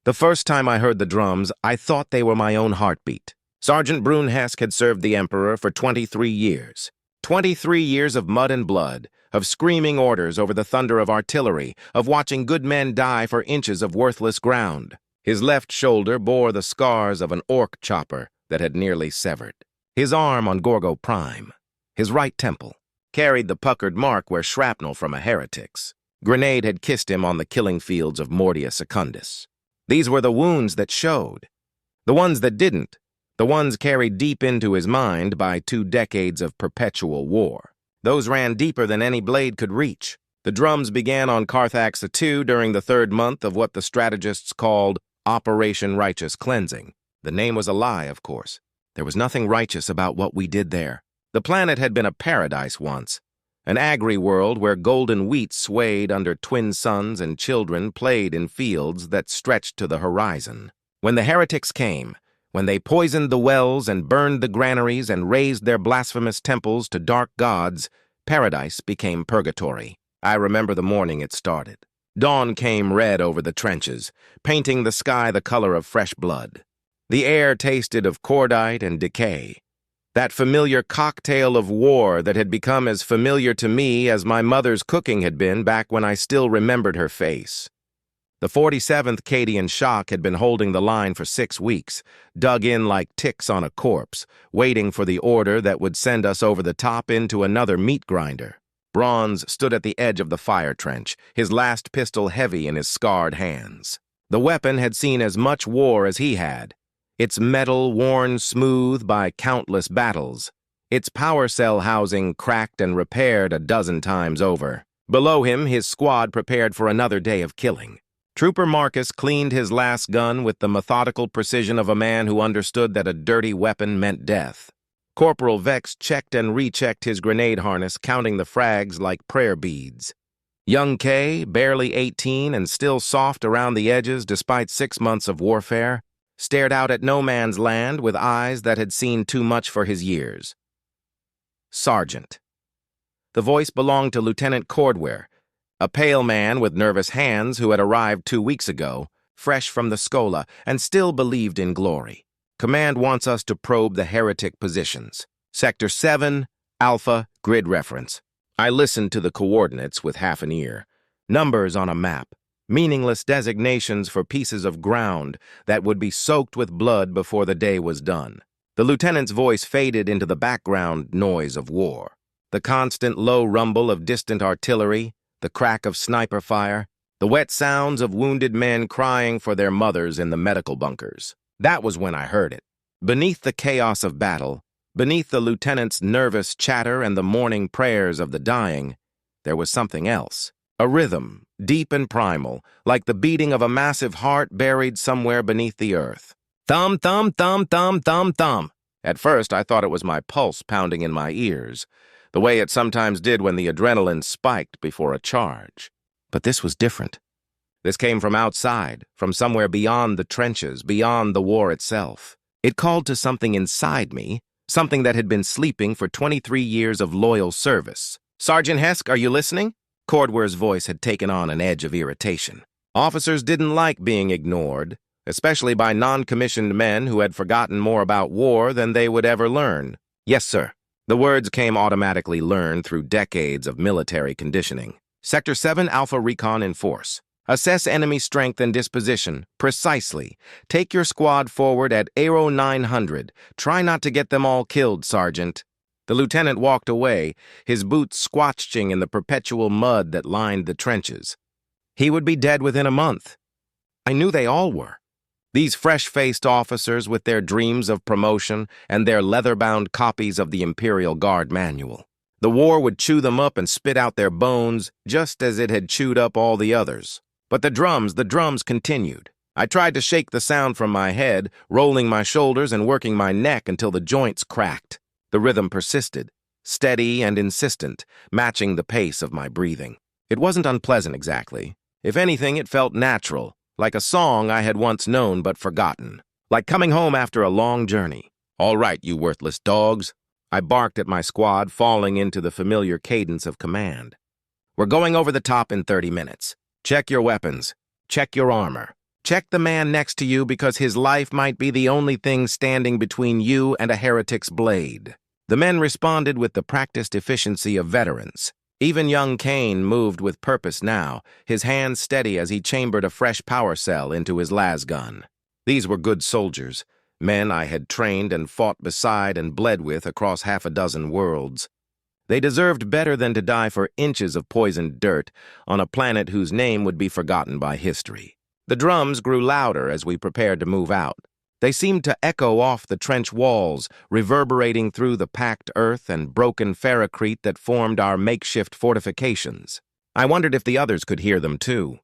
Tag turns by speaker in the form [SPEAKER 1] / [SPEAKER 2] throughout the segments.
[SPEAKER 1] The first time I heard the drums, I thought they were my own heartbeat. Sergeant Brunhesk had served the Emperor for 23 years. 23 years of mud and blood, of screaming orders over the thunder of artillery, of watching good men die for inches of worthless ground. His left shoulder bore the scars of an orc chopper that had nearly severed. His arm on Gorgo Prime, his right temple, carried the puckered mark where shrapnel from a heretic's grenade had kissed him on the killing fields of Mordia Secundus. These were the wounds that showed. The ones that didn't, the ones carried deep into his mind by 2 decades of perpetual war. Those ran deeper than any blade could reach. The drums began on Carthax II during the 3rd month of what the strategists called Operation Righteous Cleansing. The name was a lie, of course. There was nothing righteous about what we did there. The planet had been a paradise once, an agri-world where golden wheat swayed under twin suns and children played in fields that stretched to the horizon. When the heretics came, when they poisoned the wells and burned the granaries and razed their blasphemous temples to dark gods, paradise became purgatory. I remember the morning it started. Dawn came red over the trenches, painting the sky the color of fresh blood. The air tasted of cordite and decay. That familiar cocktail of war that had become as familiar to me as my mother's cooking had been back when I still remembered her face. The 47th Cadian Shock had been holding the line for 6 weeks, dug in like ticks on a corpse, waiting for the order that would send us over the top into another meat grinder. Bronze stood at the edge of the fire trench, his last pistol heavy in his scarred hands. The weapon had seen as much war as he had, its metal worn smooth by countless battles, its power cell housing cracked and repaired a dozen times over. Below him, his squad prepared for another day of killing. Trooper Marcus cleaned his last gun with the methodical precision of a man who understood that a dirty weapon meant death. Corporal Vex checked and rechecked his grenade harness, counting the frags like prayer beads. Young Kay, barely 18 and still soft around the edges despite 6 months of warfare, stared out at no man's land with eyes that had seen too much for his years. Sergeant. The voice belonged to Lieutenant Cordware, a pale man with nervous hands who had arrived 2 weeks ago, fresh from the Scola, and still believed in glory. Command wants us to probe the heretic positions. Sector 7, Alpha, grid reference. I listened to the coordinates with half an ear. Numbers on a map. Meaningless designations for pieces of ground that would be soaked with blood before the day was done. The lieutenant's voice faded into the background noise of war. The constant low rumble of distant artillery, the crack of sniper fire, the wet sounds of wounded men crying for their mothers in the medical bunkers. That was when I heard it. Beneath the chaos of battle, beneath the lieutenant's nervous chatter and the morning prayers of the dying, there was something else. A rhythm, deep and primal, like the beating of a massive heart buried somewhere beneath the earth. Thump, thump, thump, thump, thump, thump. At first, I thought it was my pulse pounding in my ears, the way it sometimes did when the adrenaline spiked before a charge. But this was different. This came from outside, from somewhere beyond the trenches, beyond the war itself. It called to something inside me, something that had been sleeping for 23 years of loyal service. Sergeant Hesk, are you listening? Cordware's voice had taken on an edge of irritation. Officers didn't like being ignored, especially by non-commissioned men who had forgotten more about war than they would ever learn. Yes, sir. The words came automatically learned through decades of military conditioning. Sector 7, Alpha Recon in force. Assess enemy strength and disposition. Precisely. Take your squad forward at Aero 900. Try not to get them all killed, Sergeant. The lieutenant walked away, his boots squatching in the perpetual mud that lined the trenches. He would be dead within a month. I knew they all were. These fresh-faced officers with their dreams of promotion and their leather-bound copies of the Imperial Guard manual. The war would chew them up and spit out their bones just as it had chewed up all the others. But the drums continued. I tried to shake the sound from my head, rolling my shoulders and working my neck until the joints cracked. The rhythm persisted, steady and insistent, matching the pace of my breathing. It wasn't unpleasant exactly. If anything, it felt natural, like a song I had once known but forgotten. Like coming home after a long journey. All right, you worthless dogs. I barked at my squad, falling into the familiar cadence of command. We're going over the top in 30 minutes. Check your weapons. Check your armor. Check the man next to you because his life might be the only thing standing between you and a heretic's blade." The men responded with the practiced efficiency of veterans. Even young Kane moved with purpose now, his hands steady as he chambered a fresh power cell into his lasgun. These were good soldiers, men I had trained and fought beside and bled with across half a dozen worlds. They deserved better than to die for inches of poisoned dirt on a planet whose name would be forgotten by history. The drums grew louder as we prepared to move out. They seemed to echo off the trench walls, reverberating through the packed earth and broken ferrocrete that formed our makeshift fortifications. I wondered if the others could hear them too.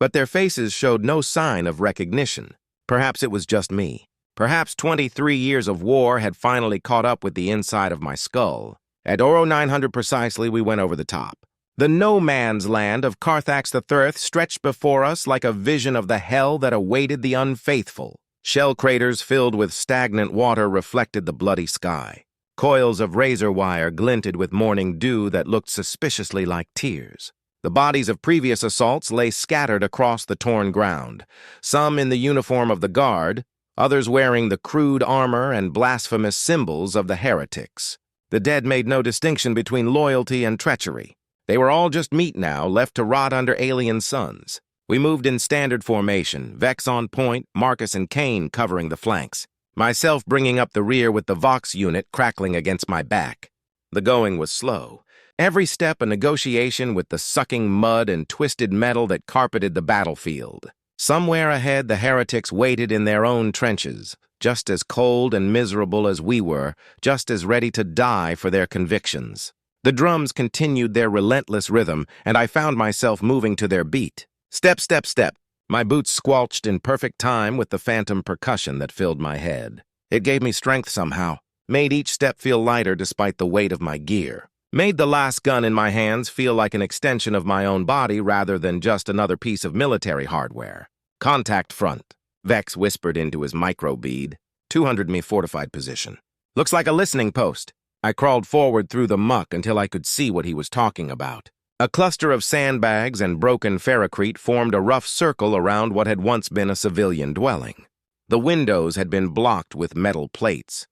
[SPEAKER 1] But their faces showed no sign of recognition. Perhaps it was just me. Perhaps 23 years of war had finally caught up with the inside of my skull. At Oro 900 precisely, we went over the top. The no-man's land of Carthax III stretched before us like a vision of the hell that awaited the unfaithful. Shell craters filled with stagnant water reflected the bloody sky. Coils of razor wire glinted with morning dew that looked suspiciously like tears. The bodies of previous assaults lay scattered across the torn ground, some in the uniform of the guard, others wearing the crude armor and blasphemous symbols of the heretics. The dead made no distinction between loyalty and treachery. They were all just meat now, left to rot under alien suns. We moved in standard formation, Vex on point, Marcus and Kane covering the flanks, myself bringing up the rear with the Vox unit crackling against my back. The going was slow. Every step a negotiation with the sucking mud and twisted metal that carpeted the battlefield. Somewhere ahead, the heretics waited in their own trenches, just as cold and miserable as we were, just as ready to die for their convictions. The drums continued their relentless rhythm, and I found myself moving to their beat. Step, step, step. My boots squelched in perfect time with the phantom percussion that filled my head. It gave me strength somehow, made each step feel lighter despite the weight of my gear. Made the last gun in my hands feel like an extension of my own body rather than just another piece of military hardware. Contact front, Vex whispered into his microbead. 200-me fortified position. Looks like a listening post. I crawled forward through the muck until I could see what he was talking about. A cluster of sandbags and broken ferrocrete formed a rough circle around what had once been a civilian dwelling. The windows had been blocked with metal plates.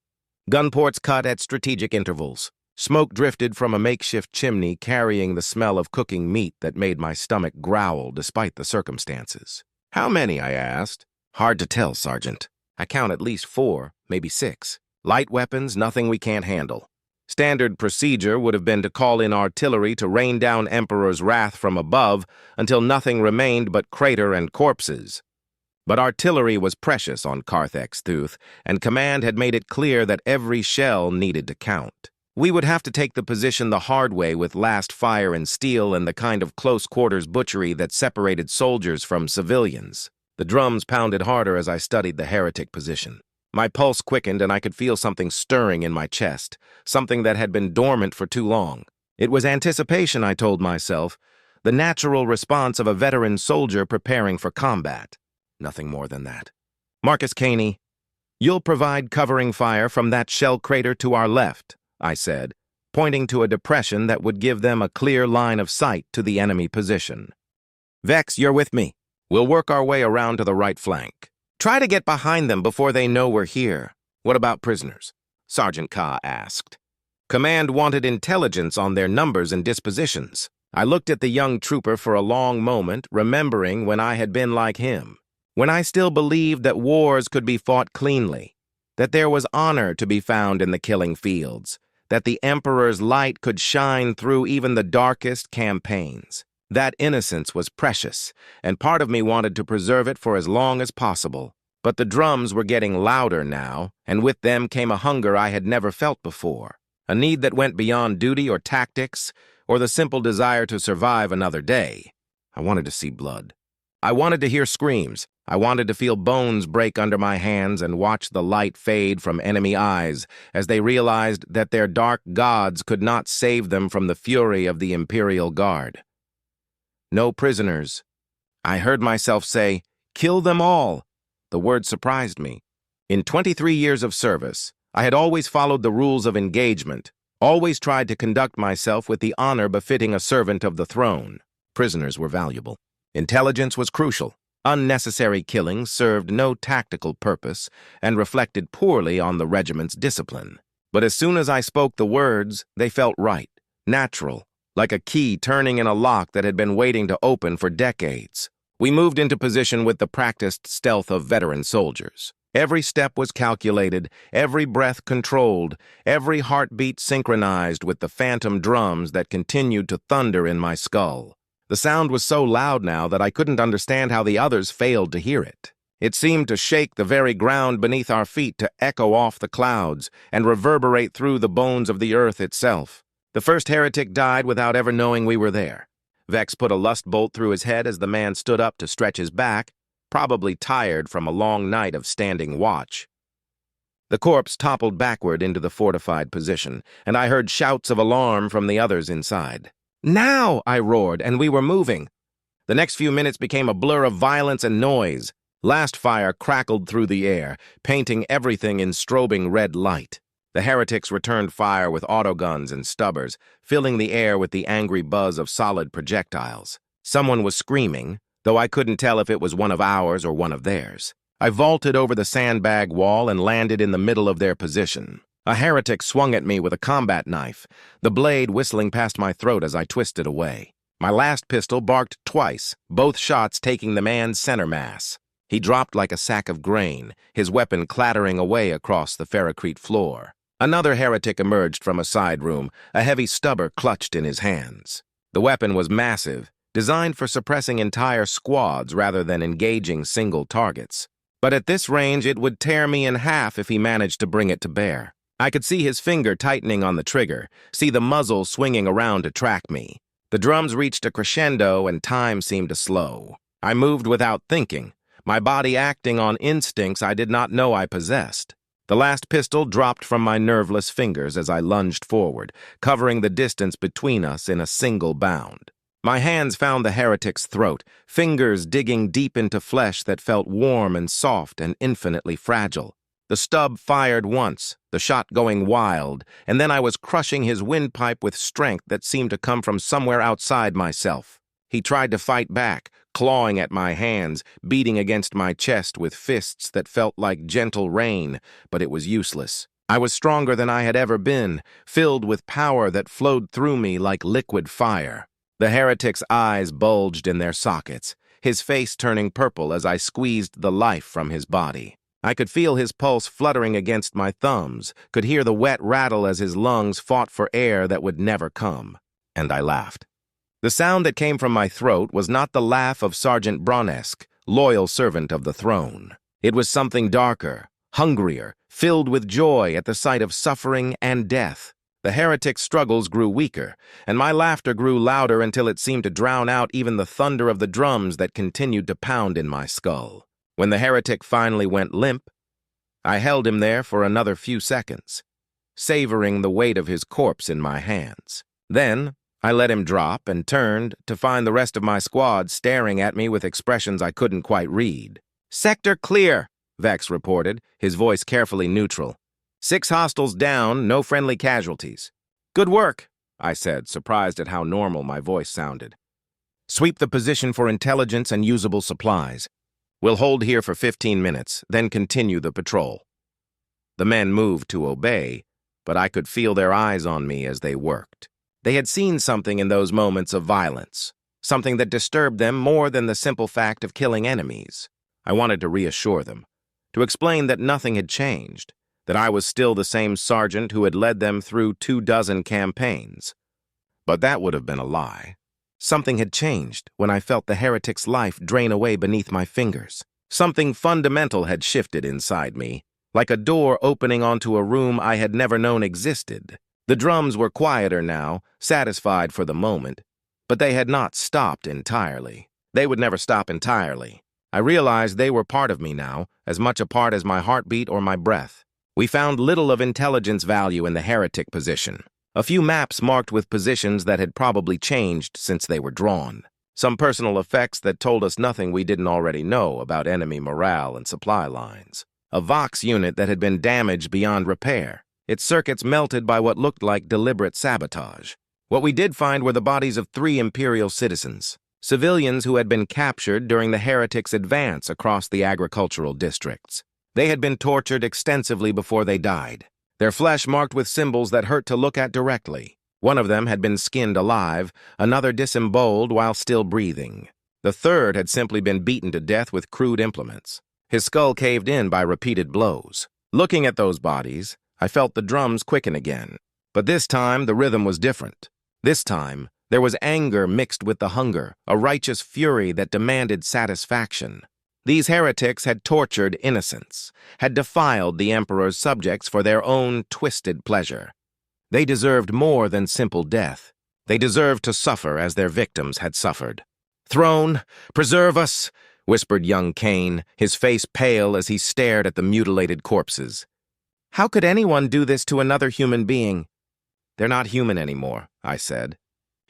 [SPEAKER 1] Gun ports cut at strategic intervals. Smoke drifted from a makeshift chimney carrying the smell of cooking meat that made my stomach growl despite the circumstances. "How many?" I asked. "Hard to tell, Sergeant. I count at least 4, maybe 6. Light weapons, nothing we can't handle. Standard procedure would have been to call in artillery to rain down Emperor's wrath from above until nothing remained but crater and corpses. But artillery was precious on Carthax Thuth, and command had made it clear that every shell needed to count. We would have to take the position the hard way with last fire and steel and the kind of close-quarters butchery that separated soldiers from civilians. The drums pounded harder as I studied the heretic position. My pulse quickened and I could feel something stirring in my chest, something that had been dormant for too long. It was anticipation, I told myself, the natural response of a veteran soldier preparing for combat. Nothing more than that. "Marcus Caney, you'll provide covering fire from that shell crater to our left," I said, pointing to a depression that would give them a clear line of sight to the enemy position. "Vex, you're with me. We'll work our way around to the right flank. Try to get behind them before they know we're here." "What about prisoners?" Sergeant Ka asked. Command wanted intelligence on their numbers and dispositions. I looked at the young trooper for a long moment, remembering when I had been like him, when I still believed that wars could be fought cleanly, that there was honor to be found in the killing fields, that the Emperor's light could shine through even the darkest campaigns. That innocence was precious, and part of me wanted to preserve it for as long as possible. But the drums were getting louder now, and with them came a hunger I had never felt before, a need that went beyond duty or tactics, or the simple desire to survive another day. I wanted to see blood. I wanted to hear screams. I wanted to feel bones break under my hands and watch the light fade from enemy eyes as they realized that their dark gods could not save them from the fury of the Imperial Guard. "No prisoners." I heard myself say, "Kill them all." The word surprised me. In 23 years of service, I had always followed the rules of engagement, always tried to conduct myself with the honor befitting a servant of the throne. Prisoners were valuable. Intelligence was crucial. Unnecessary killings served no tactical purpose and reflected poorly on the regiment's discipline. But as soon as I spoke the words, they felt right, natural, like a key turning in a lock that had been waiting to open for decades. We moved into position with the practiced stealth of veteran soldiers. Every step was calculated, every breath controlled, every heartbeat synchronized with the phantom drums that continued to thunder in my skull. The sound was so loud now that I couldn't understand how the others failed to hear it. It seemed to shake the very ground beneath our feet, to echo off the clouds and reverberate through the bones of the earth itself. The first heretic died without ever knowing we were there. Vex put a lust bolt through his head as the man stood up to stretch his back, probably tired from a long night of standing watch. The corpse toppled backward into the fortified position, and I heard shouts of alarm from the others inside. "Now!" I roared, and we were moving. The next few minutes became a blur of violence and noise. Last fire crackled through the air, painting everything in strobing red light. The heretics returned fire with autoguns and stubbers, filling the air with the angry buzz of solid projectiles. Someone was screaming, though I couldn't tell if it was one of ours or one of theirs. I vaulted over the sandbag wall and landed in the middle of their position. A heretic swung at me with a combat knife, the blade whistling past my throat as I twisted away. My last pistol barked twice, both shots taking the man's center mass. He dropped like a sack of grain, his weapon clattering away across the ferrocrete floor. Another heretic emerged from a side room, a heavy stubber clutched in his hands. The weapon was massive, designed for suppressing entire squads rather than engaging single targets. But at this range, it would tear me in half if he managed to bring it to bear. I could see his finger tightening on the trigger, see the muzzle swinging around to track me. The drums reached a crescendo and time seemed to slow. I moved without thinking, my body acting on instincts I did not know I possessed. The last pistol dropped from my nerveless fingers as I lunged forward, covering the distance between us in a single bound. My hands found the heretic's throat, fingers digging deep into flesh that felt warm and soft and infinitely fragile. The stub fired once, the shot going wild, and then I was crushing his windpipe with strength that seemed to come from somewhere outside myself. He tried to fight back, clawing at my hands, beating against my chest with fists that felt like gentle rain, but it was useless. I was stronger than I had ever been, filled with power that flowed through me like liquid fire. The heretic's eyes bulged in their sockets, his face turning purple as I squeezed the life from his body. I could feel his pulse fluttering against my thumbs, could hear the wet rattle as his lungs fought for air that would never come. And I laughed. The sound that came from my throat was not the laugh of Sergeant Bronesk, loyal servant of the throne. It was something darker, hungrier, filled with joy at the sight of suffering and death. The heretic's struggles grew weaker, and my laughter grew louder until it seemed to drown out even the thunder of the drums that continued to pound in my skull. When the heretic finally went limp, I held him there for another few seconds, savoring the weight of his corpse in my hands. Then, I let him drop and turned to find the rest of my squad staring at me with expressions I couldn't quite read. "Sector clear," Vex reported, his voice carefully neutral. 6 hostiles down, no friendly casualties." "Good work," I said, surprised at how normal my voice sounded. "Sweep the position for intelligence and usable supplies. We'll hold here for 15 minutes, then continue the patrol." The men moved to obey, but I could feel their eyes on me as they worked. They had seen something in those moments of violence, something that disturbed them more than the simple fact of killing enemies. I wanted to reassure them, to explain that nothing had changed, that I was still the same sergeant who had led them through 24 campaigns. But that would have been a lie. Something had changed when I felt the heretic's life drain away beneath my fingers. Something fundamental had shifted inside me, like a door opening onto a room I had never known existed. The drums were quieter now, satisfied for the moment, but they had not stopped entirely. They would never stop entirely. I realized they were part of me now, as much a part as my heartbeat or my breath. We found little of intelligence value in the heretic position. A few maps marked with positions that had probably changed since they were drawn. Some personal effects that told us nothing we didn't already know about enemy morale and supply lines. A Vox unit that had been damaged beyond repair, its circuits melted by what looked like deliberate sabotage. What we did find were the bodies of 3 Imperial citizens, civilians who had been captured during the heretics' advance across the agricultural districts. They had been tortured extensively before they died, their flesh marked with symbols that hurt to look at directly. One of them had been skinned alive, another disemboweled while still breathing. The third had simply been beaten to death with crude implements, his skull caved in by repeated blows. Looking at those bodies, I felt the drums quicken again. But this time, the rhythm was different. This time, there was anger mixed with the hunger, a righteous fury that demanded satisfaction. These heretics had tortured innocents, had defiled the Emperor's subjects for their own twisted pleasure. They deserved more than simple death. They deserved to suffer as their victims had suffered. "Throne, preserve us," whispered young Cain, his face pale as he stared at the mutilated corpses. "How could anyone do this to another human being?" "They're not human anymore," I said.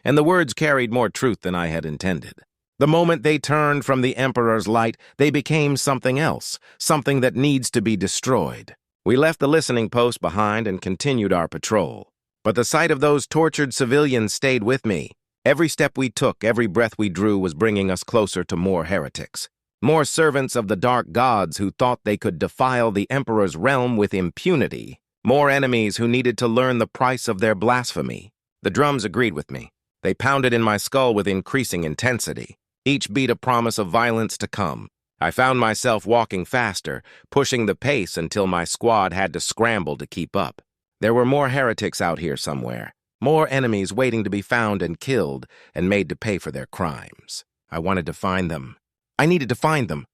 [SPEAKER 1] And the words carried more truth than I had intended. The moment they turned from the Emperor's light, they became something else, something that needs to be destroyed. We left the listening post behind and continued our patrol. But the sight of those tortured civilians stayed with me. Every step we took, every breath we drew was bringing us closer to more heretics. More servants of the dark gods who thought they could defile the Emperor's realm with impunity. More enemies who needed to learn the price of their blasphemy. The drums agreed with me. They pounded in my skull with increasing intensity. Each beat a promise of violence to come. I found myself walking faster, pushing the pace until my squad had to scramble to keep up. There were more heretics out here somewhere. More enemies waiting to be found and killed and made to pay for their crimes. I wanted to find them. I needed to find them.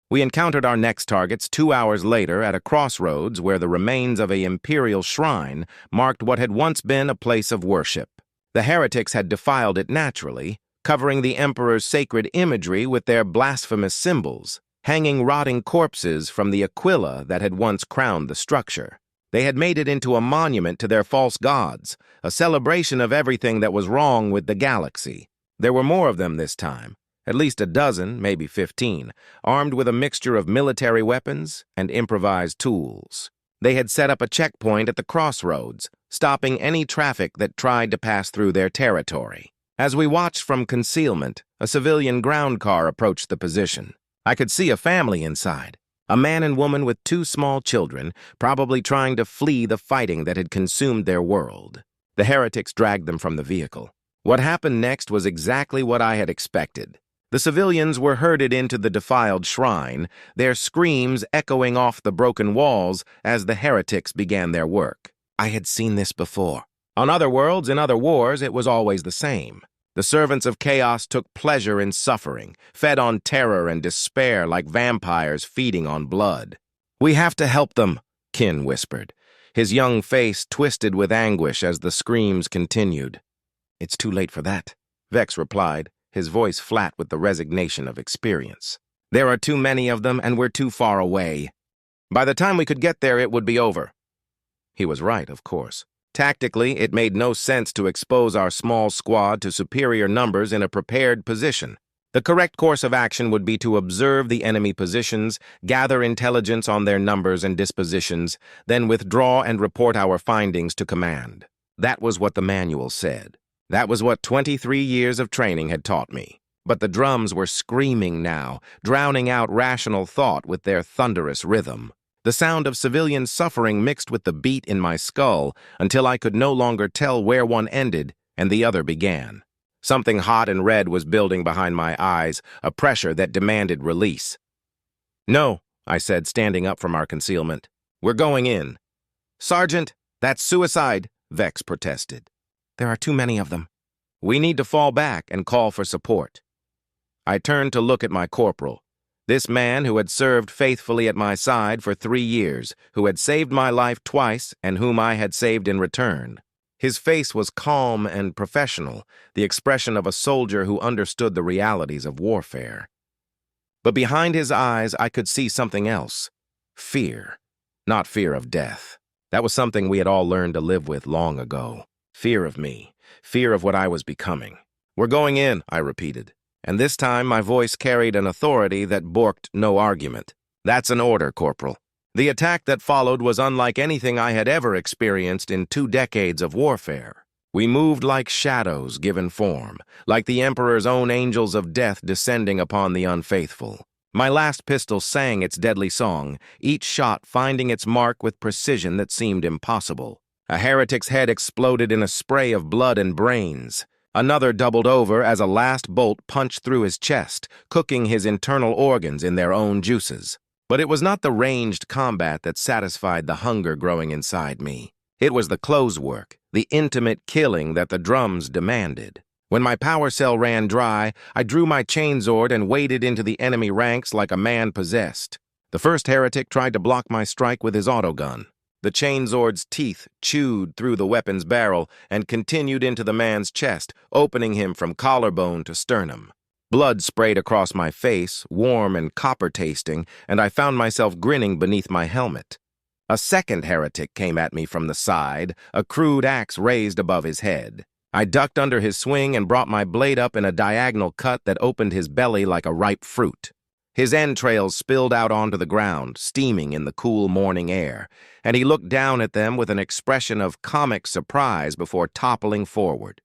[SPEAKER 1] We encountered our next targets 2 hours later at a crossroads where the remains of an imperial shrine marked what had once been a place of worship. The heretics had defiled it naturally, covering the Emperor's sacred imagery with their blasphemous symbols, hanging rotting corpses from the aquila that had once crowned the structure. They had made it into a monument to their false gods, a celebration of everything that was wrong with the galaxy. There were more of them this time, at least a dozen, maybe 15, armed with a mixture of military weapons and improvised tools. They had set up a checkpoint at the crossroads, stopping any traffic that tried to pass through their territory. As we watched from concealment, a civilian ground car approached the position. I could see a family inside, a man and woman with 2 small children, probably trying to flee the fighting that had consumed their world. The heretics dragged them from the vehicle. What happened next was exactly what I had expected. The civilians were herded into the defiled shrine, their screams echoing off the broken walls as the heretics began their work. I had seen this before. On other worlds, in other wars, it was always the same. The servants of chaos took pleasure in suffering, fed on terror and despair like vampires feeding on blood. "We have to help them," Kin whispered, his young face twisted with anguish as the screams continued. "It's too late for that," Vex replied, his voice flat with the resignation of experience. "There are too many of them, and we're too far away. By the time we could get there, it would be over." He was right, of course. Tactically, it made no sense to expose our small squad to superior numbers in a prepared position. The correct course of action would be to observe the enemy positions, gather intelligence on their numbers and dispositions, then withdraw and report our findings to command. That was what the manual said. That was what 23 years of training had taught me. But the drums were screaming now, drowning out rational thought with their thunderous rhythm. The sound of civilian suffering mixed with the beat in my skull until I could no longer tell where one ended and the other began. Something hot and red was building behind my eyes, a pressure that demanded release. "No," I said, standing up from our concealment. "We're going in." "Sergeant, that's suicide," Vex protested. "There are too many of them. We need to fall back and call for support." I turned to look at my corporal. This man who had served faithfully at my side for 3 years, who had saved my life twice and whom I had saved in return. His face was calm and professional, the expression of a soldier who understood the realities of warfare. But behind his eyes, I could see something else. Fear. Not fear of death. That was something we had all learned to live with long ago. Fear of me. Fear of what I was becoming. "We're going in," I repeated. And this time my voice carried an authority that brooked no argument. "That's an order, Corporal." The attack that followed was unlike anything I had ever experienced in 2 decades of warfare. We moved like shadows given form, like the Emperor's own angels of death descending upon the unfaithful. My last pistol sang its deadly song, each shot finding its mark with precision that seemed impossible. A heretic's head exploded in a spray of blood and brains. Another doubled over as a last bolt punched through his chest, cooking his internal organs in their own juices. But it was not the ranged combat that satisfied the hunger growing inside me. It was the close work, the intimate killing that the drums demanded. When my power cell ran dry, I drew my chainsword and waded into the enemy ranks like a man possessed. The first heretic tried to block my strike with his autogun. The chainsword's teeth chewed through the weapon's barrel and continued into the man's chest, opening him from collarbone to sternum. Blood sprayed across my face, warm and copper-tasting, and I found myself grinning beneath my helmet. A second heretic came at me from the side, a crude axe raised above his head. I ducked under his swing and brought my blade up in a diagonal cut that opened his belly like a ripe fruit. His entrails spilled out onto the ground, steaming in the cool morning air, and he looked down at them with an expression of comic surprise before toppling forward.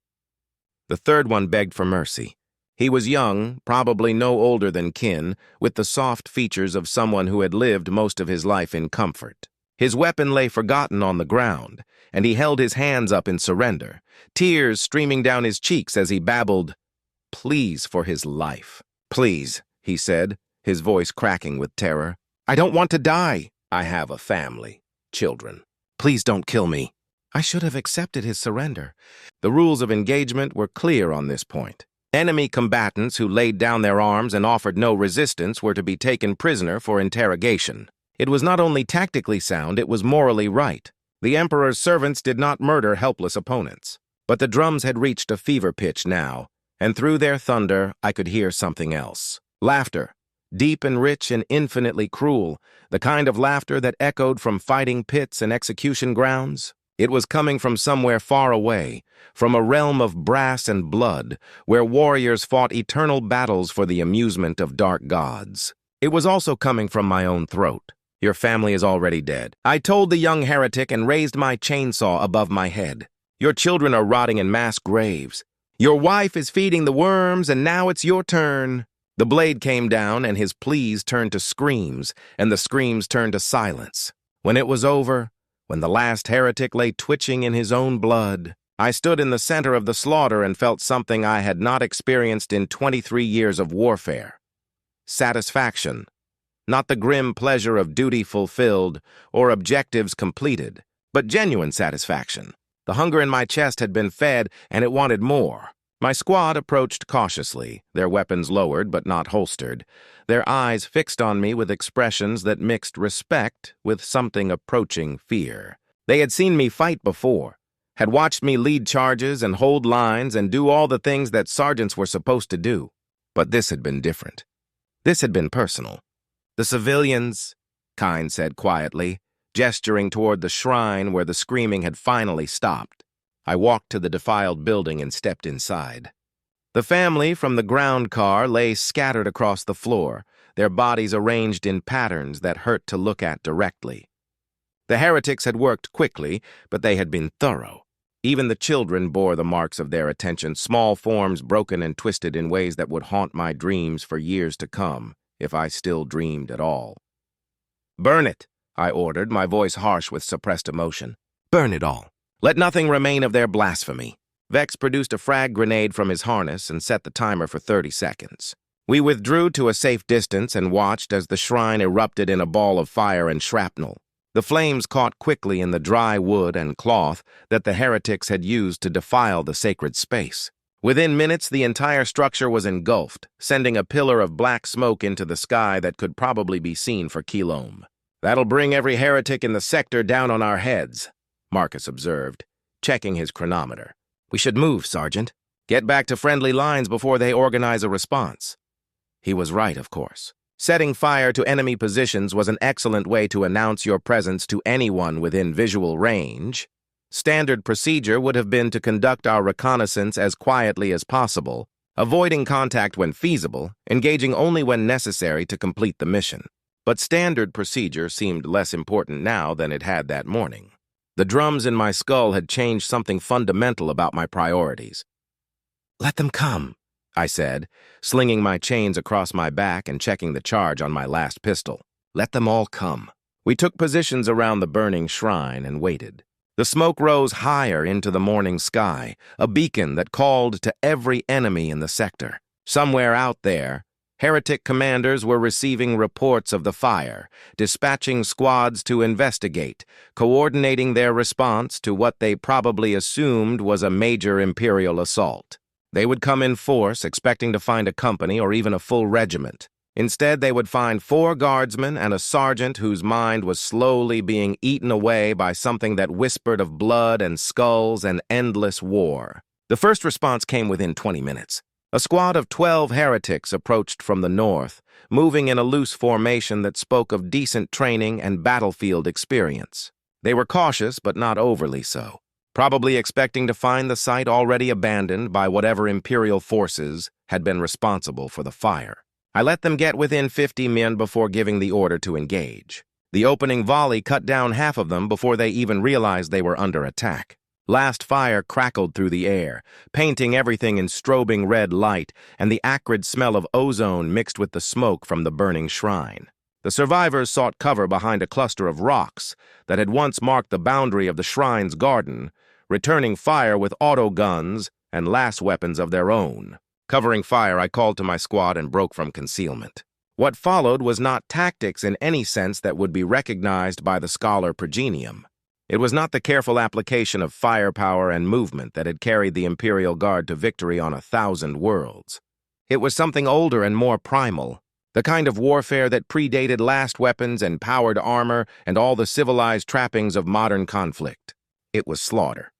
[SPEAKER 1] The third one begged for mercy. He was young, probably no older than kin, with the soft features of someone who had lived most of his life in comfort. His weapon lay forgotten on the ground, and he held his hands up in surrender, tears streaming down his cheeks as he babbled, "Please for his life." "Please," he said, his voice cracking with terror. "I don't want to die. I have a family, children. Please don't kill me." I should have accepted his surrender. The rules of engagement were clear on this point. Enemy combatants who laid down their arms and offered no resistance were to be taken prisoner for interrogation. It was not only tactically sound, it was morally right. The Emperor's servants did not murder helpless opponents. But the drums had reached a fever pitch now, and through their thunder I could hear something else. Laughter, deep and rich and infinitely cruel, the kind of laughter that echoed from fighting pits and execution grounds. It was coming from somewhere far away, from a realm of brass and blood, where warriors fought eternal battles for the amusement of dark gods. It was also coming from my own throat. "Your family is already dead," I told the young heretic and raised my chainsaw above my head. "Your children are rotting in mass graves. Your wife is feeding the worms, and now it's your turn." The blade came down, and his pleas turned to screams, and the screams turned to silence. When it was over, when the last heretic lay twitching in his own blood, I stood in the center of the slaughter and felt something I had not experienced in 23 years of warfare. Satisfaction. Not the grim pleasure of duty fulfilled or objectives completed, but genuine satisfaction. The hunger in my chest had been fed, and it wanted more. My squad approached cautiously, their weapons lowered but not holstered, their eyes fixed on me with expressions that mixed respect with something approaching fear. They had seen me fight before, had watched me lead charges and hold lines and do all the things that sergeants were supposed to do. But this had been different. This had been personal. "The civilians," Kine said quietly, gesturing toward the shrine where the screaming had finally stopped. I walked to the defiled building and stepped inside. The family from the ground car lay scattered across the floor, their bodies arranged in patterns that hurt to look at directly. The heretics had worked quickly, but they had been thorough. Even the children bore the marks of their attention, small forms broken and twisted in ways that would haunt my dreams for years to come, if I still dreamed at all. "Burn it," I ordered, my voice harsh with suppressed emotion. "Burn it all. Let nothing remain of their blasphemy." Vex produced a frag grenade from his harness and set the timer for 30 seconds. We withdrew to a safe distance and watched as the shrine erupted in a ball of fire and shrapnel. The flames caught quickly in the dry wood and cloth that the heretics had used to defile the sacred space. Within minutes, the entire structure was engulfed, sending a pillar of black smoke into the sky that could probably be seen for Kilome. "That'll bring every heretic in the sector down on our heads," Marcus observed, checking his chronometer. "We should move, Sergeant. Get back to friendly lines before they organize a response." He was right, of course. Setting fire to enemy positions was an excellent way to announce your presence to anyone within visual range. Standard procedure would have been to conduct our reconnaissance as quietly as possible, avoiding contact when feasible, engaging only when necessary to complete the mission. But standard procedure seemed less important now than it had that morning. The drums in my skull had changed something fundamental about my priorities. "Let them come," I said, slinging my chains across my back and checking the charge on my last pistol. Let them all come. We took positions around the burning shrine and waited. The smoke rose higher into the morning sky, a beacon that called to every enemy in the sector. Somewhere out there, heretic commanders were receiving reports of the fire, dispatching squads to investigate, coordinating their response to what they probably assumed was a major Imperial assault. They would come in force, expecting to find a company or even a full regiment. Instead, they would find 4 guardsmen and a sergeant whose mind was slowly being eaten away by something that whispered of blood and skulls and endless war. The first response came within 20 minutes. A squad of 12 heretics approached from the north, moving in a loose formation that spoke of decent training and battlefield experience. They were cautious, but not overly so, probably expecting to find the site already abandoned by whatever Imperial forces had been responsible for the fire. I let them get within 50 men before giving the order to engage. The opening volley cut down half of them before they even realized they were under attack. Last fire crackled through the air, painting everything in strobing red light, and the acrid smell of ozone mixed with the smoke from the burning shrine. The survivors sought cover behind a cluster of rocks that had once marked the boundary of the shrine's garden, returning fire with auto guns and las weapons of their own. Covering fire, I called to my squad and broke from concealment. What followed was not tactics in any sense that would be recognized by the scholar Progenium. It was not the careful application of firepower and movement that had carried the Imperial Guard to victory on 1,000 worlds. It was something older and more primal, the kind of warfare that predated last weapons and powered armor and all the civilized trappings of modern conflict. It was slaughter.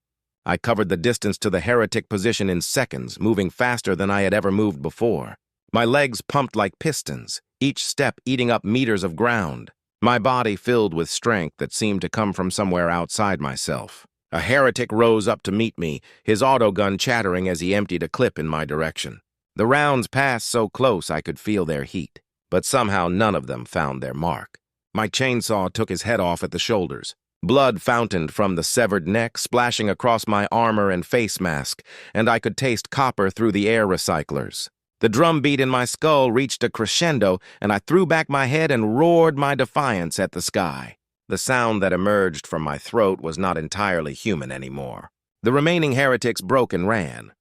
[SPEAKER 1] I covered the distance to the heretic position in seconds, moving faster than I had ever moved before. My legs pumped like pistons, each step eating up meters of ground. My body filled with strength that seemed to come from somewhere outside myself. A heretic rose up to meet me, his autogun chattering as he emptied a clip in my direction. The rounds passed so close I could feel their heat, but somehow none of them found their mark. My chainsaw took his head off at the shoulders. Blood fountained from the severed neck, splashing across my armor and face mask, and I could taste copper through the air recyclers. The drumbeat in my skull reached a crescendo, and I threw back my head and roared my defiance at the sky. The sound that emerged from my throat was not entirely human anymore. The remaining heretics broke and ran.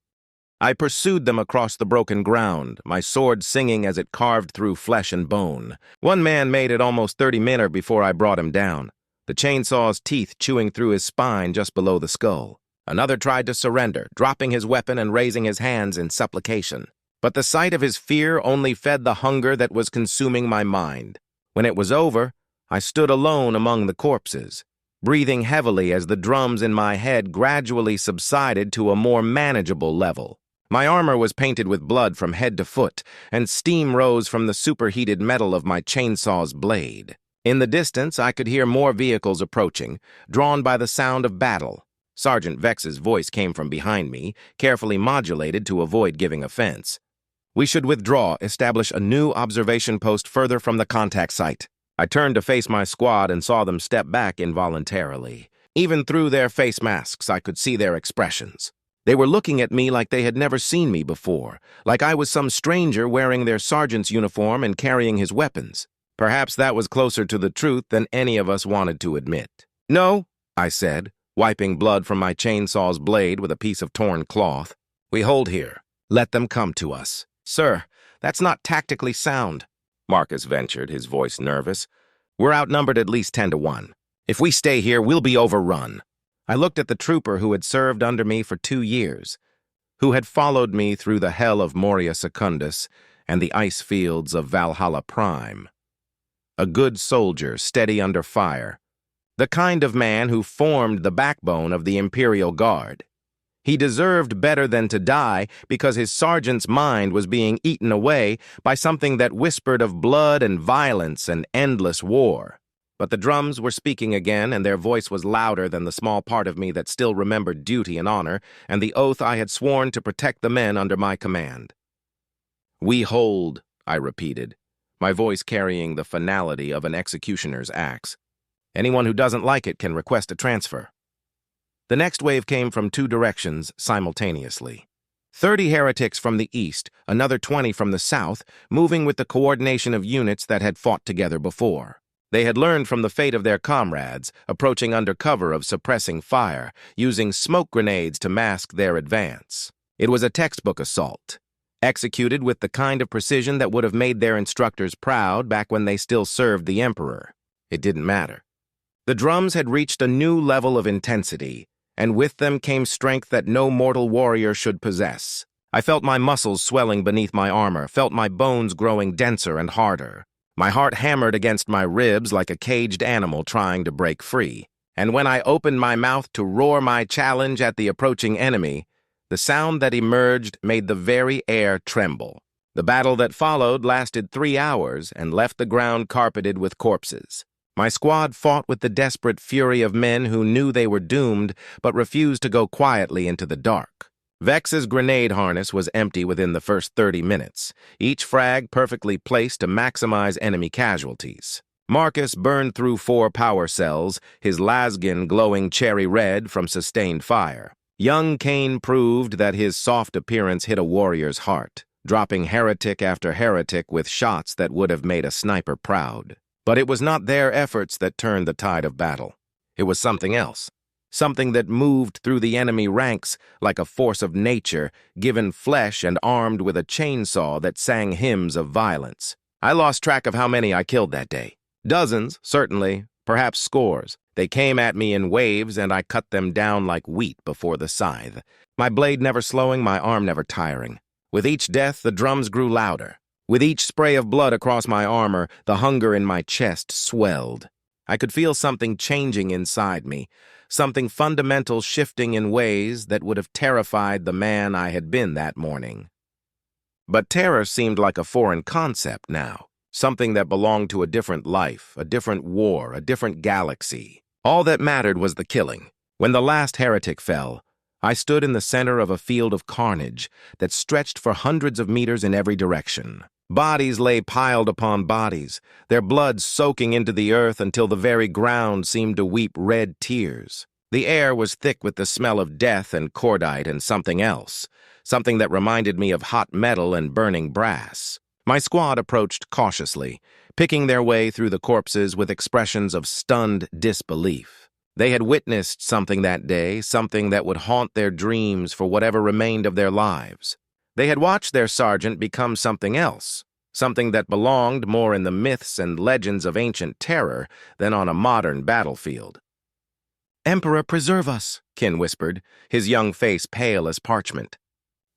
[SPEAKER 1] I pursued them across the broken ground, my sword singing as it carved through flesh and bone. One man made it almost 30 minutes before I brought him down, the chainsaw's teeth chewing through his spine just below the skull. Another tried to surrender, dropping his weapon and raising his hands in supplication. But the sight of his fear only fed the hunger that was consuming my mind. When it was over, I stood alone among the corpses, breathing heavily as the drums in my head gradually subsided to a more manageable level. My armor was painted with blood from head to foot, and steam rose from the superheated metal of my chainsaw's blade. In the distance, I could hear more vehicles approaching, drawn by the sound of battle. Sergeant Vex's voice came from behind me, carefully modulated to avoid giving offense. We should withdraw, establish a new observation post further from the contact site. I turned to face my squad and saw them step back involuntarily. Even through their face masks, I could see their expressions. They were looking at me like they had never seen me before, like I was some stranger wearing their sergeant's uniform and carrying his weapons. Perhaps that was closer to the truth than any of us wanted to admit. "No," I said, wiping blood from my chainsaw's blade with a piece of torn cloth. "We hold here. Let them come to us." "Sir, that's not tactically sound," Marcus ventured, his voice nervous. "We're outnumbered at least 10 to 1. If we stay here, we'll be overrun." I looked at the trooper who had served under me for 2 years, who had followed me through the hell of Moria Secundus and the ice fields of Valhalla Prime. A good soldier, steady under fire. The kind of man who formed the backbone of the Imperial Guard. He deserved better than to die because his sergeant's mind was being eaten away by something that whispered of blood and violence and endless war. But the drums were speaking again, and their voice was louder than the small part of me that still remembered duty and honor and the oath I had sworn to protect the men under my command. "We hold," I repeated, my voice carrying the finality of an executioner's axe. "Anyone who doesn't like it can request a transfer." The next wave came from two directions simultaneously. 30 heretics from the east, another 20 from the south, moving with the coordination of units that had fought together before. They had learned from the fate of their comrades, approaching under cover of suppressing fire, using smoke grenades to mask their advance. It was a textbook assault, executed with the kind of precision that would have made their instructors proud back when they still served the Emperor. It didn't matter. The drums had reached a new level of intensity, and with them came strength that no mortal warrior should possess. I felt my muscles swelling beneath my armor, felt my bones growing denser and harder. My heart hammered against my ribs like a caged animal trying to break free. And when I opened my mouth to roar my challenge at the approaching enemy, the sound that emerged made the very air tremble. The battle that followed lasted 3 hours and left the ground carpeted with corpses. My squad fought with the desperate fury of men who knew they were doomed but refused to go quietly into the dark. Vex's grenade harness was empty within the first 30 minutes, each frag perfectly placed to maximize enemy casualties. Marcus burned through 4 power cells, his lasgun glowing cherry red from sustained fire. Young Cain proved that his soft appearance hit a warrior's heart, dropping heretic after heretic with shots that would have made a sniper proud. But it was not their efforts that turned the tide of battle. It was something else. Something that moved through the enemy ranks like a force of nature, given flesh and armed with a chainsaw that sang hymns of violence. I lost track of how many I killed that day. Dozens, certainly, perhaps scores. They came at me in waves, and I cut them down like wheat before the scythe. My blade never slowing, my arm never tiring. With each death, the drums grew louder. With each spray of blood across my armor, the hunger in my chest swelled. I could feel something changing inside me, something fundamental shifting in ways that would have terrified the man I had been that morning. But terror seemed like a foreign concept now, something that belonged to a different life, a different war, a different galaxy. All that mattered was the killing. When the last heretic fell, I stood in the center of a field of carnage that stretched for hundreds of meters in every direction. Bodies lay piled upon bodies, their blood soaking into the earth until the very ground seemed to weep red tears. The air was thick with the smell of death and cordite and something else, something that reminded me of hot metal and burning brass. My squad approached cautiously, picking their way through the corpses with expressions of stunned disbelief. They had witnessed something that day, something that would haunt their dreams for whatever remained of their lives. They had watched their sergeant become something else, something that belonged more in the myths and legends of ancient terror than on a modern battlefield. "Emperor, preserve us," Kin whispered, his young face pale as parchment.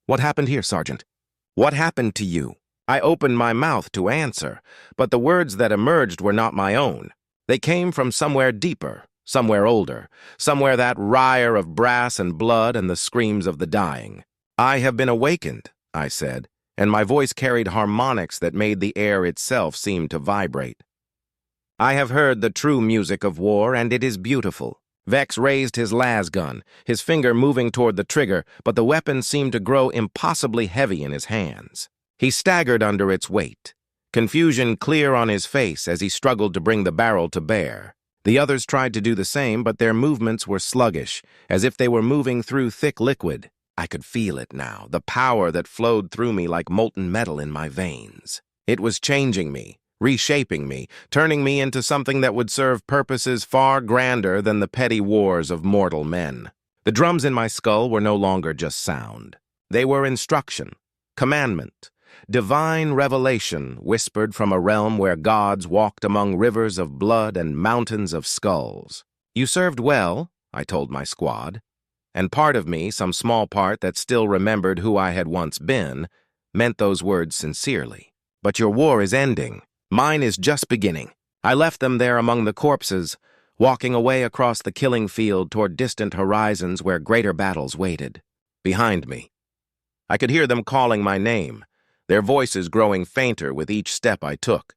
[SPEAKER 1] "What happened here, Sergeant? What happened to you?" I opened my mouth to answer, but the words that emerged were not my own. They came from somewhere deeper, somewhere older, somewhere that wire of brass and blood and the screams of the dying. "I have been awakened," I said, and my voice carried harmonics that made the air itself seem to vibrate. "I have heard the true music of war, and it is beautiful." Vex raised his lasgun, his finger moving toward the trigger, but the weapon seemed to grow impossibly heavy in his hands. He staggered under its weight, confusion clear on his face as he struggled to bring the barrel to bear. The others tried to do the same, but their movements were sluggish, as if they were moving through thick liquid. I could feel it now, the power that flowed through me like molten metal in my veins. It was changing me, reshaping me, turning me into something that would serve purposes far grander than the petty wars of mortal men. The drums in my skull were no longer just sound. They were instruction, commandment, divine revelation whispered from a realm where gods walked among rivers of blood and mountains of skulls. "You served well," I told my squad. And part of me, some small part that still remembered who I had once been, meant those words sincerely. "But your war is ending. Mine is just beginning." I left them there among the corpses, walking away across the killing field toward distant horizons where greater battles waited. Behind me, I could hear them calling my name, their voices growing fainter with each step I took.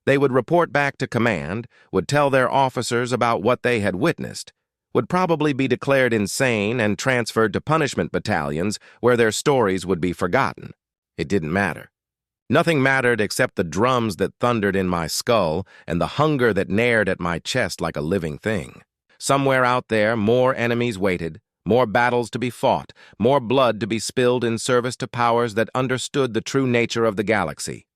[SPEAKER 1] They would report back to command, would tell their officers about what they had witnessed, would probably be declared insane and transferred to punishment battalions where their stories would be forgotten. It didn't matter. Nothing mattered except the drums that thundered in my skull and the hunger that gnawed at my chest like a living thing. Somewhere out there, more enemies waited, more battles to be fought, more blood to be spilled in service to powers that understood the true nature of the galaxy.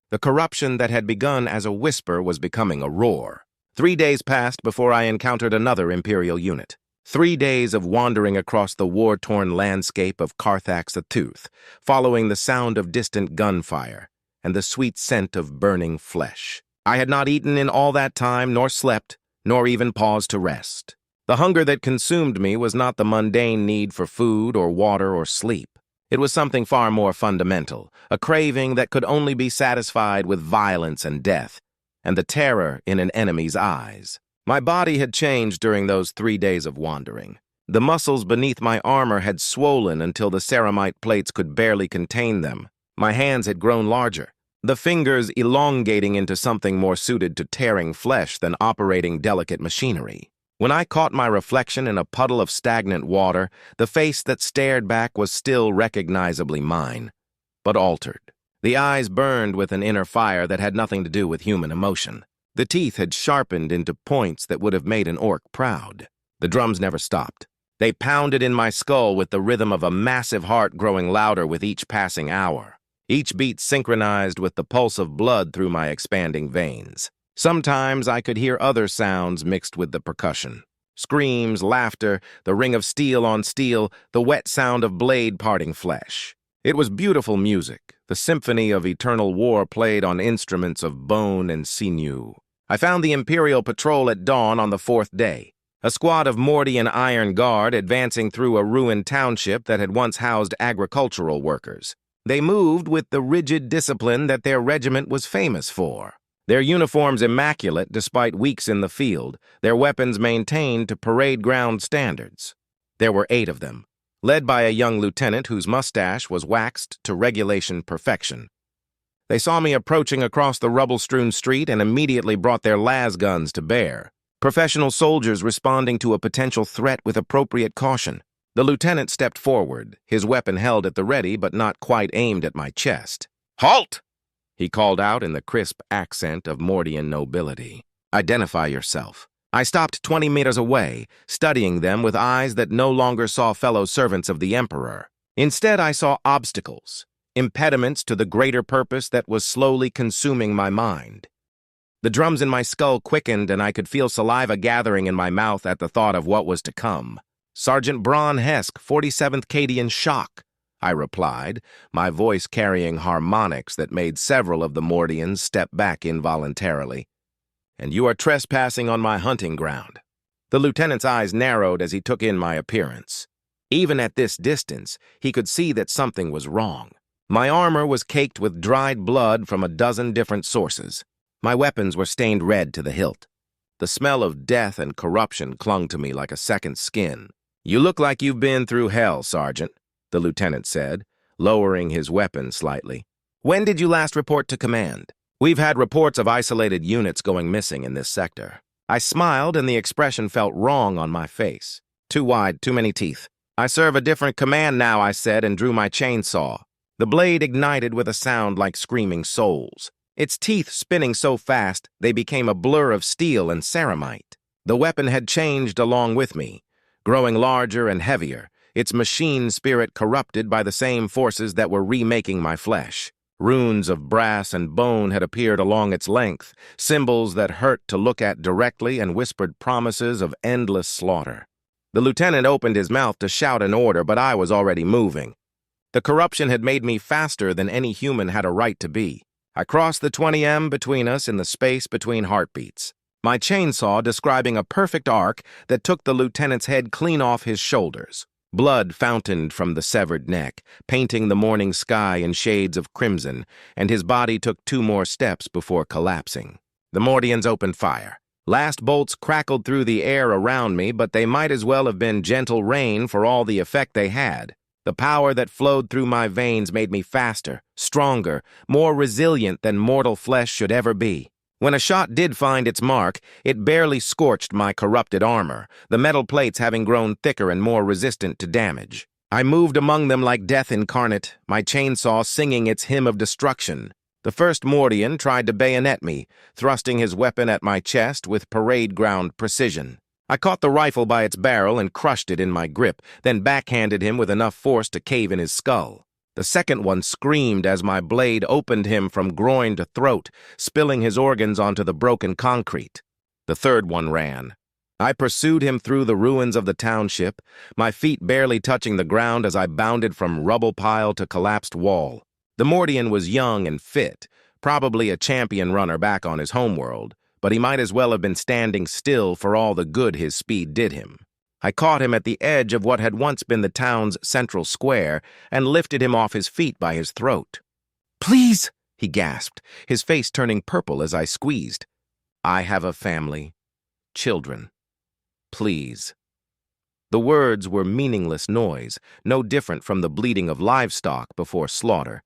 [SPEAKER 1] The corruption that had begun as a whisper was becoming a roar. 3 days passed before I encountered another Imperial unit. 3 days of wandering across the war-torn landscape of Carthax-Athuth, following the sound of distant gunfire and the sweet scent of burning flesh. I had not eaten in all that time, nor slept, nor even paused to rest. The hunger that consumed me was not the mundane need for food or water or sleep. It was something far more fundamental, a craving that could only be satisfied with violence and death, and the terror in an enemy's eyes. My body had changed during those 3 days of wandering. The muscles beneath my armor had swollen until the ceramite plates could barely contain them. My hands had grown larger, the fingers elongating into something more suited to tearing flesh than operating delicate machinery. When I caught my reflection in a puddle of stagnant water, the face that stared back was still recognizably mine, but altered. The eyes burned with an inner fire that had nothing to do with human emotion. The teeth had sharpened into points that would have made an orc proud. The drums never stopped. They pounded in my skull with the rhythm of a massive heart growing louder with each passing hour. Each beat synchronized with the pulse of blood through my expanding veins. Sometimes I could hear other sounds mixed with the percussion. Screams, laughter, the ring of steel on steel, the wet sound of blade parting flesh. It was beautiful music, the symphony of eternal war played on instruments of bone and sinew. I found the Imperial patrol at dawn on the 4th day. A squad of Mordian Iron Guard advancing through a ruined township that had once housed agricultural workers. They moved with the rigid discipline that their regiment was famous for. Their uniforms immaculate despite weeks in the field, their weapons maintained to parade ground standards. There were 8 of them, led by a young lieutenant whose mustache was waxed to regulation perfection. They saw me approaching across the rubble-strewn street and immediately brought their las guns to bear. Professional soldiers responding to a potential threat with appropriate caution. The lieutenant stepped forward, his weapon held at the ready but not quite aimed at my chest. "Halt!" he called out in the crisp accent of Mordian nobility. "Identify yourself." I stopped 20 meters away, studying them with eyes that no longer saw fellow servants of the Emperor. Instead, I saw obstacles, impediments to the greater purpose that was slowly consuming my mind. The drums in my skull quickened, and I could feel saliva gathering in my mouth at the thought of what was to come. "Sergeant Braun Hesk, 47th Cadian Shock," I replied, my voice carrying harmonics that made several of the Mordians step back involuntarily. "And you are trespassing on my hunting ground." The lieutenant's eyes narrowed as he took in my appearance. Even at this distance, he could see that something was wrong. My armor was caked with dried blood from a dozen different sources. My weapons were stained red to the hilt. The smell of death and corruption clung to me like a second skin. "You look like you've been through hell, Sergeant," the lieutenant said, lowering his weapon slightly. "When did you last report to command? We've had reports of isolated units going missing in this sector." I smiled, and the expression felt wrong on my face. "Too wide, too many teeth." "I serve a different command now," I said, and drew my chainsaw. The blade ignited with a sound like screaming souls. Its teeth spinning so fast they became a blur of steel and ceramite. The weapon had changed along with me, growing larger and heavier, its machine spirit corrupted by the same forces that were remaking my flesh. Runes of brass and bone had appeared along its length, symbols that hurt to look at directly and whispered promises of endless slaughter. The lieutenant opened his mouth to shout an order, but I was already moving. The corruption had made me faster than any human had a right to be. I crossed the 20M between us in the space between heartbeats, my chainsaw describing a perfect arc that took the lieutenant's head clean off his shoulders. Blood fountained from the severed neck, painting the morning sky in shades of crimson, and his body took 2 more steps before collapsing. The Mordians opened fire. Last bolts crackled through the air around me, but they might as well have been gentle rain for all the effect they had. The power that flowed through my veins made me faster, stronger, more resilient than mortal flesh should ever be. When a shot did find its mark, it barely scorched my corrupted armor, the metal plates having grown thicker and more resistant to damage. I moved among them like death incarnate, my chainsaw singing its hymn of destruction. The first Mordian tried to bayonet me, thrusting his weapon at my chest with parade ground precision. I caught the rifle by its barrel and crushed it in my grip, then backhanded him with enough force to cave in his skull. The second one screamed as my blade opened him from groin to throat, spilling his organs onto the broken concrete. The third one ran. I pursued him through the ruins of the township, my feet barely touching the ground as I bounded from rubble pile to collapsed wall. The Mordian was young and fit, probably a champion runner back on his homeworld, but he might as well have been standing still for all the good his speed did him. I caught him at the edge of what had once been the town's central square and lifted him off his feet by his throat. "Please," he gasped, his face turning purple as I squeezed. "I have a family. Children. Please." The words were meaningless noise, no different from the bleating of livestock before slaughter.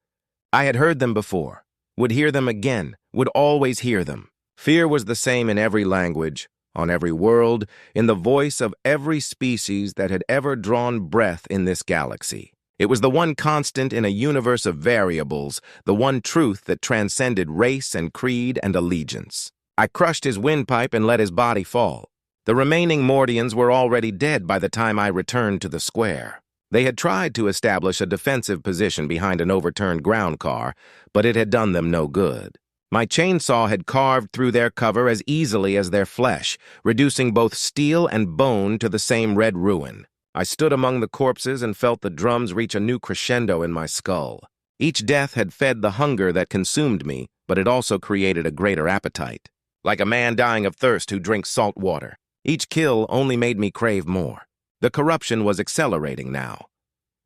[SPEAKER 1] I had heard them before, would hear them again, would always hear them. Fear was the same in every language, on every world, in the voice of every species that had ever drawn breath in this galaxy. It was the one constant in a universe of variables, the one truth that transcended race and creed and allegiance. I crushed his windpipe and let his body fall. The remaining Mordians were already dead by the time I returned to the square. They had tried to establish a defensive position behind an overturned ground car, but it had done them no good. My chainsaw had carved through their cover as easily as their flesh, reducing both steel and bone to the same red ruin. I stood among the corpses and felt the drums reach a new crescendo in my skull. Each death had fed the hunger that consumed me, but it also created a greater appetite. Like a man dying of thirst who drinks salt water, each kill only made me crave more. The corruption was accelerating now,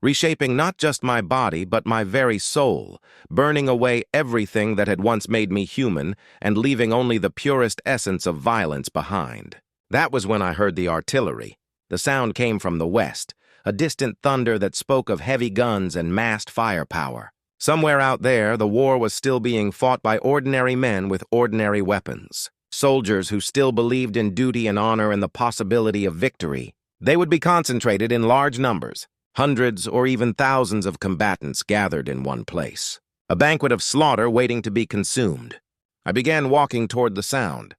[SPEAKER 1] reshaping not just my body but my very soul, burning away everything that had once made me human and leaving only the purest essence of violence behind. That was when I heard the artillery. The sound came from the west, a distant thunder that spoke of heavy guns and massed firepower. Somewhere out there, the war was still being fought by ordinary men with ordinary weapons. Soldiers who still believed in duty and honor and the possibility of victory. They would be concentrated in large numbers, hundreds or even thousands of combatants gathered in one place. A banquet of slaughter waiting to be consumed. I began walking toward the sound,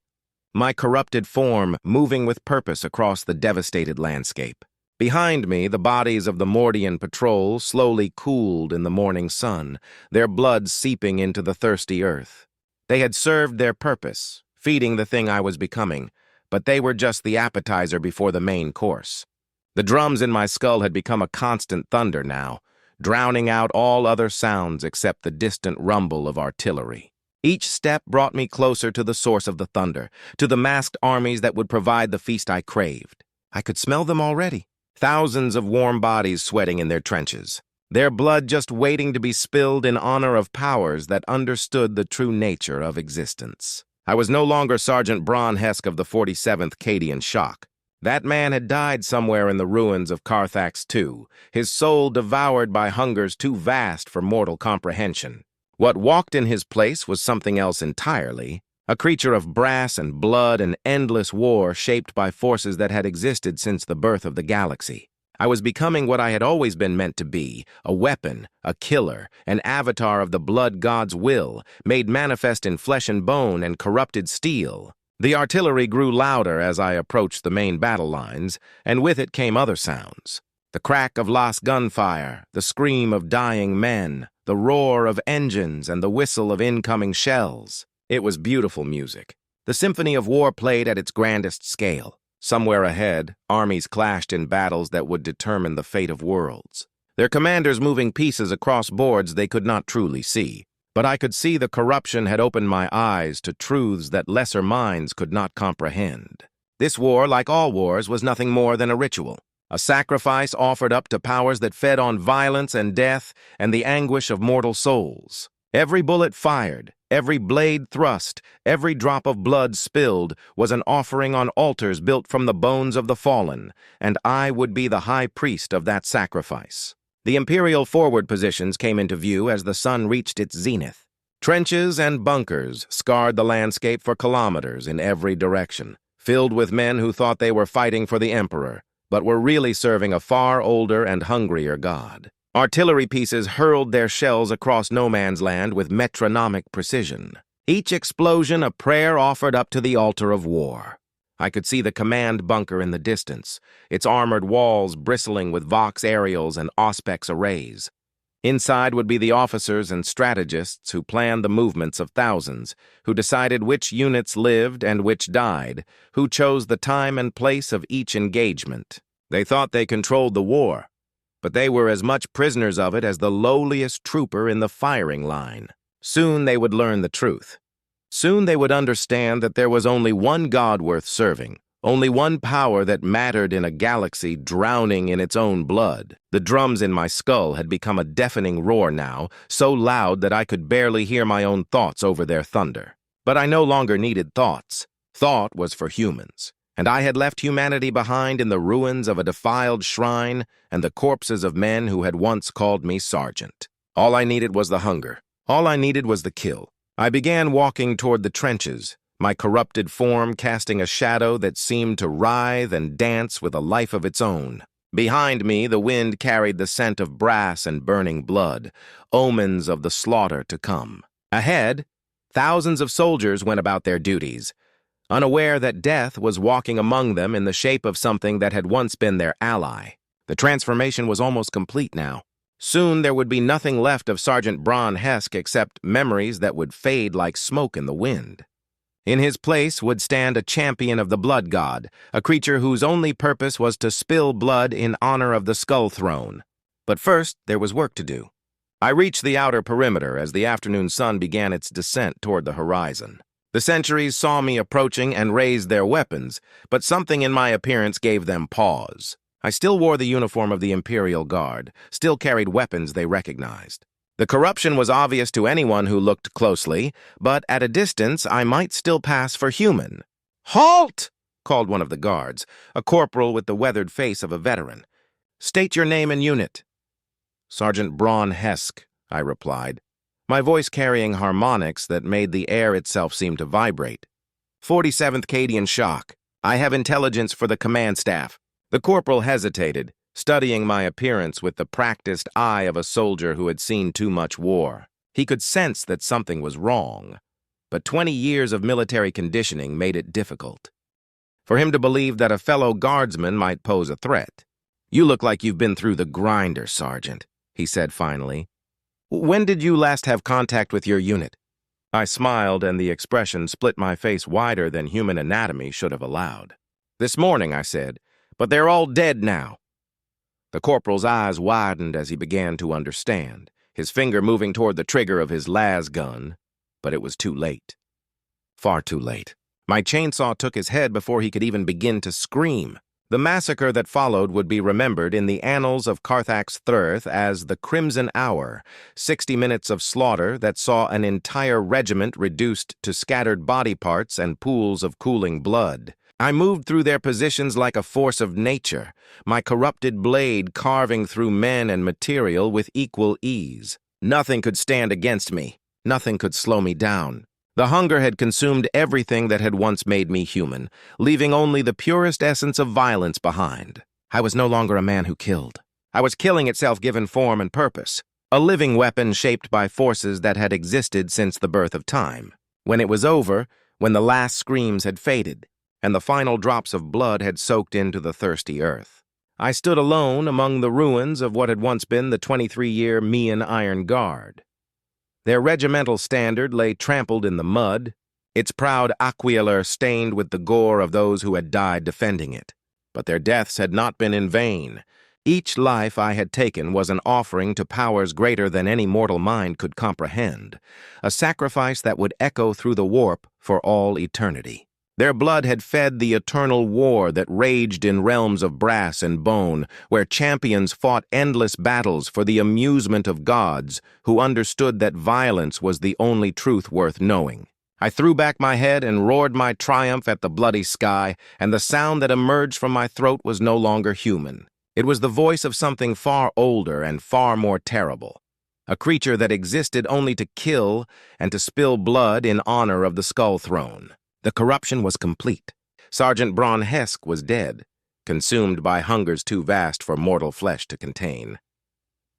[SPEAKER 1] my corrupted form moving with purpose across the devastated landscape. Behind me, the bodies of the Mordian patrol slowly cooled in the morning sun, their blood seeping into the thirsty earth. They had served their purpose, feeding the thing I was becoming, but they were just the appetizer before the main course. The drums in my skull had become a constant thunder now, drowning out all other sounds except the distant rumble of artillery. Each step brought me closer to the source of the thunder, to the masked armies that would provide the feast I craved. I could smell them already. Thousands of warm bodies sweating in their trenches, their blood just waiting to be spilled in honor of powers that understood the true nature of existence. I was no longer Sergeant Bron Hesk of the 47th Cadian Shock. That man had died somewhere in the ruins of Carthax II, his soul devoured by hungers too vast for mortal comprehension. What walked in his place was something else entirely, a creature of brass and blood and endless war shaped by forces that had existed since the birth of the galaxy. I was becoming what I had always been meant to be, a weapon, a killer, an avatar of the blood god's will, made manifest in flesh and bone and corrupted steel. The artillery grew louder as I approached the main battle lines, and with it came other sounds. The crack of lost gunfire, the scream of dying men, the roar of engines, and the whistle of incoming shells. It was beautiful music. The symphony of war played at its grandest scale. Somewhere ahead, armies clashed in battles that would determine the fate of worlds. Their commanders moving pieces across boards they could not truly see. But I could see the corruption had opened my eyes to truths that lesser minds could not comprehend. This war, like all wars, was nothing more than a ritual. A sacrifice offered up to powers that fed on violence and death and the anguish of mortal souls. Every bullet fired, every blade thrust, every drop of blood spilled was an offering on altars built from the bones of the fallen, and I would be the high priest of that sacrifice. The Imperial forward positions came into view as the sun reached its zenith. Trenches and bunkers scarred the landscape for kilometers in every direction, filled with men who thought they were fighting for the Emperor, but were really serving a far older and hungrier god. Artillery pieces hurled their shells across no man's land with metronomic precision. Each explosion a prayer offered up to the altar of war. I could see the command bunker in the distance, its armored walls bristling with Vox aerials and Auspex arrays. Inside would be the officers and strategists who planned the movements of thousands, who decided which units lived and which died, who chose the time and place of each engagement. They thought they controlled the war, but they were as much prisoners of it as the lowliest trooper in the firing line. Soon they would learn the truth. Soon they would understand that there was only one God worth serving, only one power that mattered in a galaxy drowning in its own blood. The drums in my skull had become a deafening roar now, so loud that I could barely hear my own thoughts over their thunder. But I no longer needed thoughts. Thought was for humans, and I had left humanity behind in the ruins of a defiled shrine and the corpses of men who had once called me Sergeant. All I needed was the hunger. All I needed was the kill. I began walking toward the trenches, my corrupted form casting a shadow that seemed to writhe and dance with a life of its own. Behind me, the wind carried the scent of brass and burning blood, omens of the slaughter to come. Ahead, thousands of soldiers went about their duties, unaware that death was walking among them in the shape of something that had once been their ally. The transformation was almost complete now. Soon there would be nothing left of Sergeant Braun Hesk except memories that would fade like smoke in the wind. In his place would stand a champion of the blood god, a creature whose only purpose was to spill blood in honor of the Skull Throne. But first, there was work to do. I reached the outer perimeter as the afternoon sun began its descent toward the horizon. The sentries saw me approaching and raised their weapons, but something in my appearance gave them pause. I still wore the uniform of the Imperial Guard, still carried weapons they recognized. The corruption was obvious to anyone who looked closely, but at a distance I might still pass for human. "Halt!" called one of the guards, a corporal with the weathered face of a veteran. "State your name and unit." "Sergeant Braun Hesk," I replied, my voice carrying harmonics that made the air itself seem to vibrate. 47th Cadian Shock. I have intelligence for the command staff." The corporal hesitated, studying my appearance with the practiced eye of a soldier who had seen too much war. He could sense that something was wrong, but 20 years of military conditioning made it difficult for him to believe that a fellow guardsman might pose a threat. "You look like you've been through the grinder, Sergeant," he said finally. "When did you last have contact with your unit?" I smiled, and the expression split my face wider than human anatomy should have allowed. "This morning," I said, "but they're all dead now." The corporal's eyes widened as he began to understand, his finger moving toward the trigger of his las gun, but it was too late. Far too late. My chainsaw took his head before he could even begin to scream. The massacre that followed would be remembered in the annals of Carthax Thirth as the Crimson Hour, 60 minutes of slaughter that saw an entire regiment reduced to scattered body parts and pools of cooling blood. I moved through their positions like a force of nature, my corrupted blade carving through men and material with equal ease. Nothing could stand against me. Nothing could slow me down. The hunger had consumed everything that had once made me human, leaving only the purest essence of violence behind. I was no longer a man who killed. I was killing itself given form and purpose, a living weapon shaped by forces that had existed since the birth of time. When it was over, when the last screams had faded, and the final drops of blood had soaked into the thirsty earth, I stood alone among the ruins of what had once been the 23-year Mian Iron Guard. Their regimental standard lay trampled in the mud, its proud aquelar stained with the gore of those who had died defending it. But their deaths had not been in vain. Each life I had taken was an offering to powers greater than any mortal mind could comprehend, a sacrifice that would echo through the warp for all eternity. Their blood had fed the eternal war that raged in realms of brass and bone, where champions fought endless battles for the amusement of gods who understood that violence was the only truth worth knowing. I threw back my head and roared my triumph at the bloody sky, and the sound that emerged from my throat was no longer human. It was the voice of something far older and far more terrible, a creature that existed only to kill and to spill blood in honor of the Skull Throne. The corruption was complete. Sergeant Braun Hesk was dead, consumed by hungers too vast for mortal flesh to contain.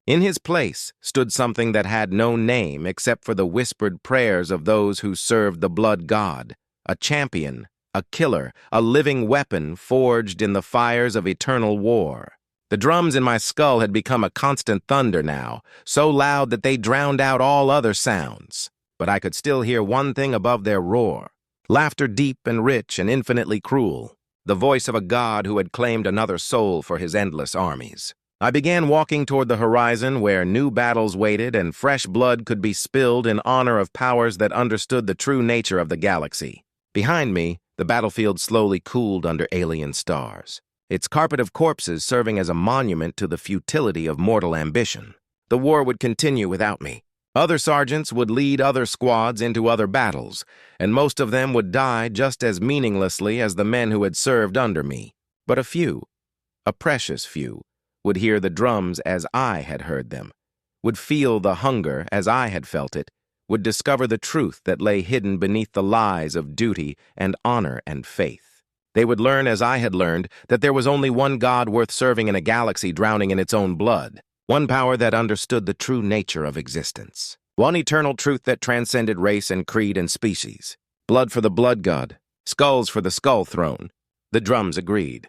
[SPEAKER 1] In his place stood something that had no name except for the whispered prayers of those who served the blood god, a champion a killer, a living weapon forged in the fires of eternal war. The drums in my skull had become a constant thunder now, so loud that they drowned out all other sounds. But I could still hear one thing above their roar. Laughter deep and rich and infinitely cruel. The voice of a god who had claimed another soul for his endless armies. I began walking toward the horizon where new battles waited and fresh blood could be spilled in honor of powers that understood the true nature of the galaxy. Behind me, the battlefield slowly cooled under alien stars, its carpet of corpses serving as a monument to the futility of mortal ambition. The war would continue without me. Other sergeants would lead other squads into other battles, and most of them would die just as meaninglessly as the men who had served under me. But a few, a precious few, would hear the drums as I had heard them, would feel the hunger as I had felt it, would discover the truth that lay hidden beneath the lies of duty and honor and faith. They would learn as I had learned that there was only one God worth serving in a galaxy drowning in its own blood, one power that understood the true nature of existence, one eternal truth that transcended race and creed and species. Blood for the blood god, skulls for the skull throne. The drums agreed.